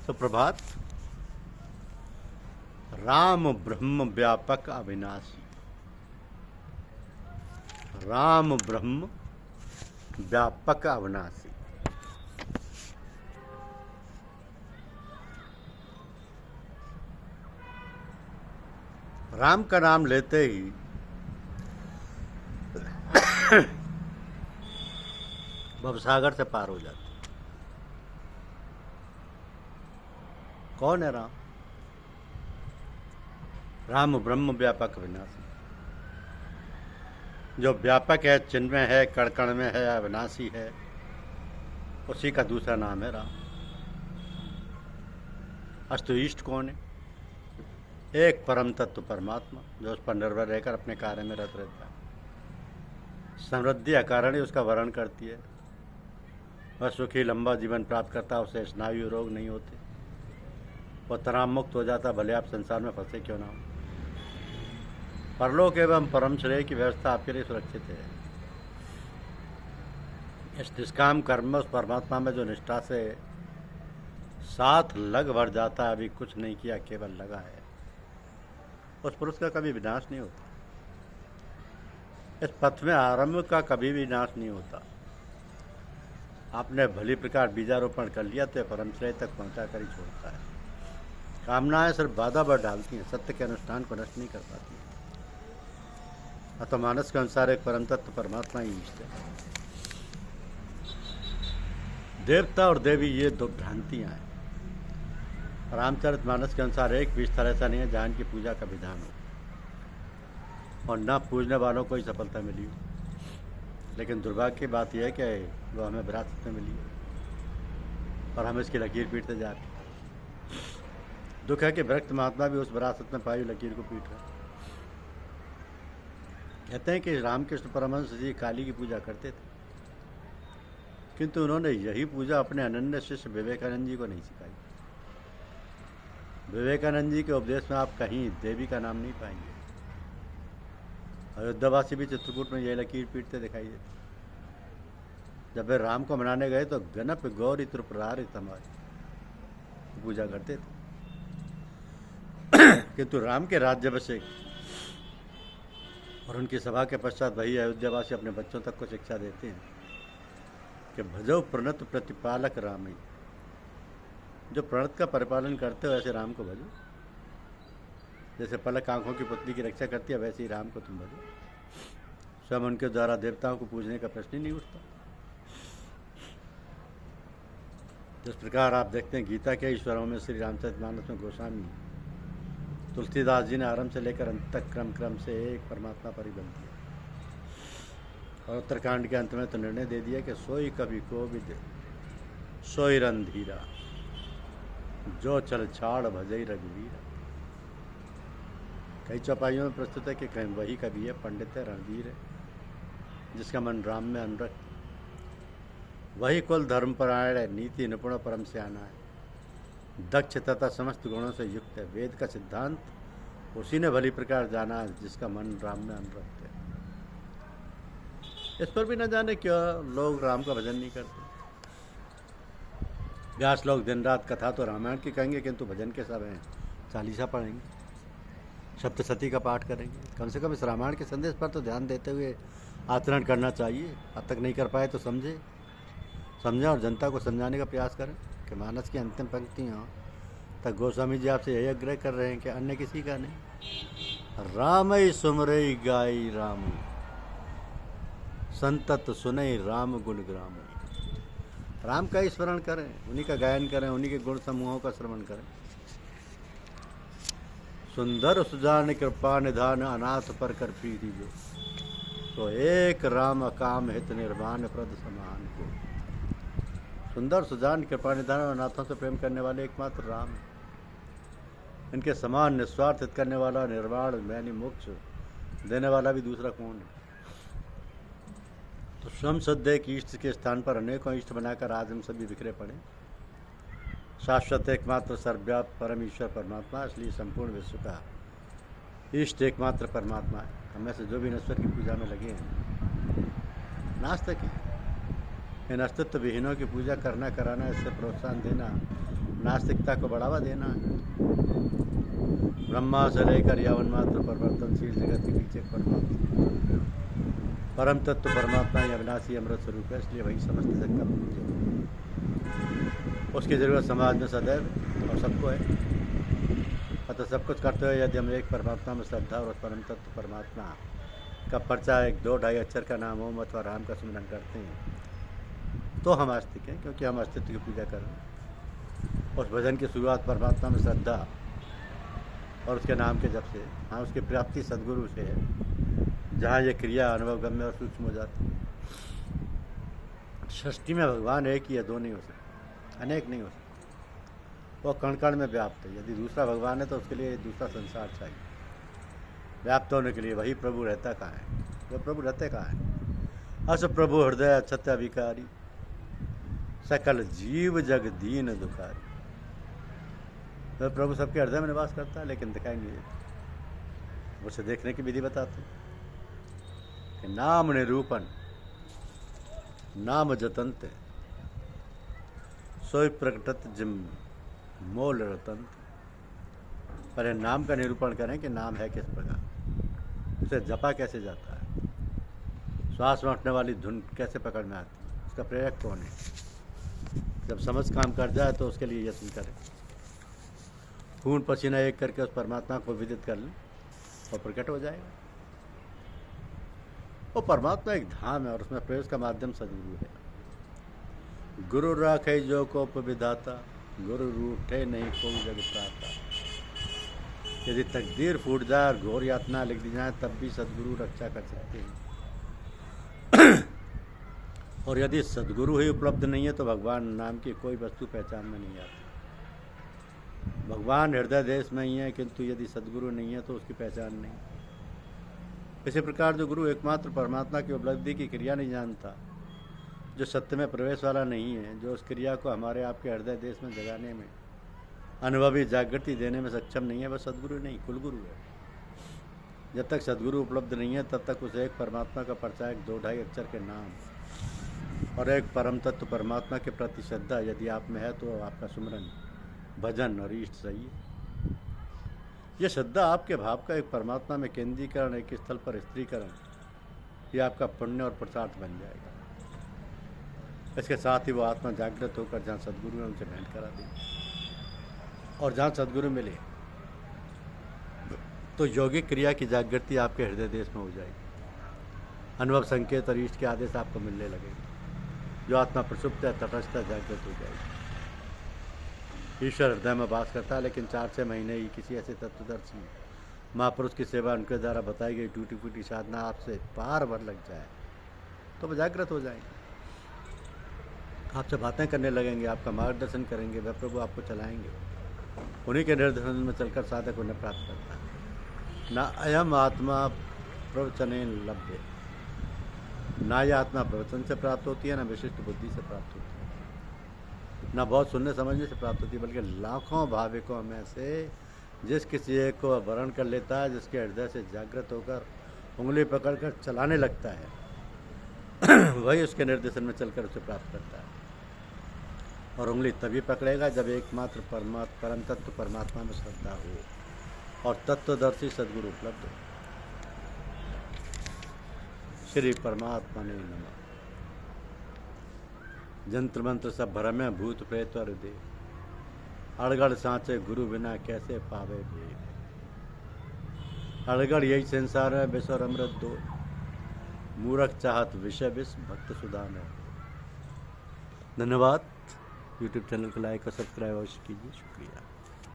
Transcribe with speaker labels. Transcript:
Speaker 1: सुप्रभात। राम ब्रह्म व्यापक अविनाशी, राम ब्रह्म व्यापक अविनाशी। राम का नाम लेते ही भवसागर से पार हो जाते। कौन है राम? राम ब्रह्म व्यापक अविनाशी। जो व्यापक है, चिन्मय है, कण कण में है, अविनाशी है, उसी का दूसरा नाम है राम। अस्तु ईष्ट कौन है? एक परम तत्व परमात्मा, जो उस पर निर्भर रहकर अपने कार्य में रत रहता है। समृद्धि अकारण ही उसका वर्ण करती है। वह सुखी लंबा जीवन प्राप्त करता, उसे स्नायु रोग नहीं होते, वह तनाव मुक्त हो जाता, भले आप संसार में फंसे क्यों ना हो। परलोक एवं परम श्रेय की व्यवस्था आपके लिए सुरक्षित है। इस निष्काम कर्म में उस परमात्मा में जो निष्ठा से साथ लग भर जाता है, अभी कुछ नहीं किया, केवल लगा है, उस पुरुष का कभी विनाश नहीं होता। इस पथ में आरंभ का कभी भी नाश नहीं होता। आपने भली प्रकार बीजारोपण कर लिया तो परम श्रेय तक पहुंचा कर ही छोड़ता है। कामनाएं सिर्फ बाधा बढ़ डालती हैं, सत्य के अनुष्ठान को नष्ट नहीं कर पाती। अतः मानस के अनुसार एक परम तत्व परमात्मा ही इष्ट है। देवता और देवी ये दो भ्रांतियां हैं। रामचरित मानस के अनुसार एक भी स्थल ऐसा नहीं है जहाँ की पूजा का विधान हो और न पूजने वालों को ही सफलता मिली हो। लेकिन दुर्भाग्य की बात यह है कि वो हमें विरासत में मिली है और हम इसकी लकीर पीटते जा रहे हैं। दुख है कि भक्त महात्मा भी उस विरासत में पाई लकीर को पीट रहे। कहते हैं कि रामकृष्ण परमहंस जी काली की पूजा करते थे, किंतु उन्होंने यही पूजा अपने अनन्य शिष्य विवेकानंद जी को नहीं सिखाई। विवेकानंद जी के उपदेश में आप कहीं देवी का नाम नहीं पाएंगे। अयोध्यावासी भी चित्रकूट में यह लकीर पीटते दिखाई देते। जब वे राम को मनाने गए तो गणप गौरी त्रिपुरारी हमारी पूजा करते थे, किंतु राम के राज्याभिषेक और उनकी सभा के पश्चात वही अयोध्यावासी अपने बच्चों तक को शिक्षा देते हैं कि भजो प्रणत प्रतिपालक राम ही। जो प्रणत का परिपालन करते हो ऐसे राम को भजो। जैसे पलक आंखों की पुतली की रक्षा करती है, वैसे ही राम को तुम भजो। स्वयं उनके द्वारा देवताओं को पूजने का प्रश्न ही नहीं उठता। जिस प्रकार आप देखते हैं गीता के ईश्वरों में श्री रामचरितमानस में गोस्वामी तुलसीदास जी ने आरंभ से लेकर अंत तक क्रम क्रम से एक परमात्मा पर ही बल दिया और उत्तरकांड के अंत में तो निर्णय दे दिया कि सोई कभी कोविद सोई रणधीरा, जो चल छाड़ भजई रघुवीरा। कई चौपाइयों में प्रस्तुत है कि कहीं वही कवि है, पंडित है, रणधीर है, जिसका मन राम में अनुरक्त। वही कुल धर्मपरायण है, नीति निपुण परम से आना है, दक्ष तथा समस्त गुणों से युक्त है। वेद का सिद्धांत उसी ने भली प्रकार जाना है जिसका मन राम में अनुरक्त है। इस पर भी न जाने क्यों लोग राम का भजन नहीं करते। व्यास लोग दिन रात कथा तो रामायण की कहेंगे, किंतु भजन के समय चालीसा पढ़ेंगे, सप्तशती का पाठ करेंगे। कम से कम इस रामायण के संदेश पर तो ध्यान देते हुए आचरण करना चाहिए। अब तक नहीं कर पाए तो समझें और जनता को समझाने का प्रयास करें कि मानस की अंतिम पंक्तियाँ तक गोस्वामी जी आपसे यही आग्रह कर रहे हैं कि अन्य किसी का नहीं। रामई सुमरई गाई राम, संतत सुनई राम गुण ग्राम। राम का ही स्मरण करें, उन्हीं का गायन करें, उन्हीं के गुण समूहों का श्रवण करें। सुंदर सुजान कृपा निधान, अनाथ पर कर प्रीति जो, तो एक राम काम हित निर्माण प्रद समान को। सुंदर सुजान कृपा निधान और अनाथों से प्रेम करने वाले एकमात्र राम है। इनके समान निस्वार्थ हित करने वाला, निर्वाण यानी मोक्ष देने वाला भी दूसरा कौन है? तो स्वयं शुद्ध एक इष्ट के स्थान पर अनेकों इष्ट बनाकर आज हम सभी बिखरे पड़े। शाश्वत एकमात्र सर्वव्यापक परम ईश्वर परमात्मा, इसलिए संपूर्ण विश्व का इष्ट एकमात्र परमात्मा है। हमें से जो भी नश्वर की पूजा में लगे हैं, नास्तिक हैं, इन अस्तित्व विहीनों की पूजा करना, कराना, इससे प्रोत्साहन देना नास्तिकता को बढ़ावा देना है। ब्रह्मा से लेकर यवन मात्र परिवर्तनशील जगत के पीछे परम तत्व परमात्मा ही अविनाशी अमृत स्वरूप है, इसलिए वही समस्त जगत का पूज्य है। उसकी जरूरत समाज में सदैव और सबको है। अतः सब कुछ करते हुए यदि हम एक परमात्मा में श्रद्धा और उस परम तत्व परमात्मा का पर्चा 1-2-2.5 अक्षर का नाम ओम अथवा राम का स्मरण करते हैं तो हम आस्तिक हैं, क्योंकि हम अस्तित्व की पूजा कर रहे हैं। उस भजन की शुरुआत परमात्मा में श्रद्धा और उसके नाम के जप से, हाँ उसकी प्राप्ति सदगुरु से है, जहाँ ये क्रिया अनुभवगम्य और सूक्ष्म हो जाती है। सृष्टि में भगवान एक ही है, दो नहीं हो सकते, अनेक नहीं हो सकते। वो कण कण में व्याप्त है। यदि दूसरा भगवान है तो उसके लिए दूसरा संसार चाहिए। व्याप्त होने के लिए वही प्रभु रहता कहाँ है? वो प्रभु रहते कहाँ है? अस प्रभु हृदय सत्य विकारी, सकल जीव जग दीन दुखारी। तो प्रभु सबके हृदय में निवास करता है, लेकिन दिखाई नहीं देता। उसे देखने की विधि बताते कि नाम निरूपण नाम जतंत सोई प्रकटत जिम मोल रतंत। पहले नाम का निरूपण करें कि नाम है किस प्रकार, उसे जपा कैसे जाता है, श्वास में उठने वाली धुन कैसे पकड़ में आती है, उसका प्रेरक कौन है। जब समझ काम कर जाए तो उसके लिए यत्न करें। खून पसीना एक करके उस परमात्मा को विदित कर लें और प्रकट हो जाएगा। वो परमात्मा एक धाम है और उसमें प्रवेश का माध्यम सदगुरु है। गुरु राखे जो को विधाता, गुरु रूठे नहीं कोई जग प्राता। यदि तकदीर फूट जाए और घोर यातना लिख दी जाए तब भी सदगुरु रक्षा कर सकते हैं। और यदि सदगुरु ही उपलब्ध नहीं है तो भगवान नाम की कोई वस्तु पहचान में नहीं आती। भगवान हृदय देश में ही है, किंतु यदि सदगुरु नहीं है तो उसकी पहचान नहीं। इसी प्रकार जो गुरु एकमात्र परमात्मा की उपलब्धि की क्रिया नहीं जानता, जो सत्य में प्रवेश वाला नहीं है, जो उस क्रिया को हमारे आपके हृदय देश में जगाने में, अनुभवी जागृति देने में सक्षम नहीं है, वह सदगुरु नहीं कुलगुरु है। जब तक सदगुरु उपलब्ध नहीं है तब तक उसे एक परमात्मा का पर्चा 1-2-2.5 अक्षर के नाम और एक परम तत्व परमात्मा के प्रति श्रद्धा यदि आप में है तो आपका सुमरन, भजन और इष्ट सही है। यह श्रद्धा आपके भाव का एक परमात्मा में केंद्रीकरण, एक स्थल पर स्त्रीकरण, यह आपका पुण्य और पुरुषार्थ बन जाएगा। इसके साथ ही वो आत्मा जागृत होकर जहाँ सदगुरु है उनसे भेंट करा दी, और जहाँ सदगुरु मिले तो यौगिक क्रिया की जागृति आपके हृदय देश में हो जाएगी। अनुभव संकेत और इष्ट के आदेश आपको मिलने लगेंगे। जो आत्मा प्रसुप्त है, तटस्थ है, जागृत हो जाएगी। ईश्वर हृदय में वास करता है, लेकिन 4-6 महीने ही किसी ऐसे तत्वदर्शी महापुरुष की सेवा, उनके द्वारा बताई गई टूटी फूटी साधना आपसे पार भर लग जाए तो वो जागृत हो जाएंगे। आपसे बातें करने लगेंगे, आपका मार्गदर्शन करेंगे, वह प्रभु आपको चलाएंगे। उन्हीं के निर्देशन में चलकर साधक उन्हें प्राप्त करता है। न अयम आत्मा प्रवचने लभ्य, ना यह आत्मा प्रवचन से प्राप्त होती है, न विशिष्ट बुद्धि से प्राप्त होती है, न बहुत सुनने समझने से प्राप्त होती है, बल्कि लाखों भाविकों में से जिस किसी एक को वर्ण कर लेता है, जिसके हृदय से जागृत होकर उंगली पकड़कर चलाने लगता है, वही उसके निर्देशन में चलकर उसे प्राप्त करता है। और उंगली तभी पकड़ेगा जब एकमात्र परम तत्व परमात्मा में श्रद्धा हो और तत्वदर्शी सदगुरु उपलब्ध हो। श्री परमात्मा ने नमः। जंत्र मंत्र सब भ्रम है, भूत प्रेत और देव, अड़गड़ सांचे गुरु बिना कैसे पावे भेद। अड़गड़ यही संसार है, विष और अमृत दो, मूर्ख चाहत विषय विष, भक्त सुधा में। धन्यवाद। यूट्यूब चैनल को लाइक और सब्सक्राइब अवश्य कीजिए। शुक्रिया।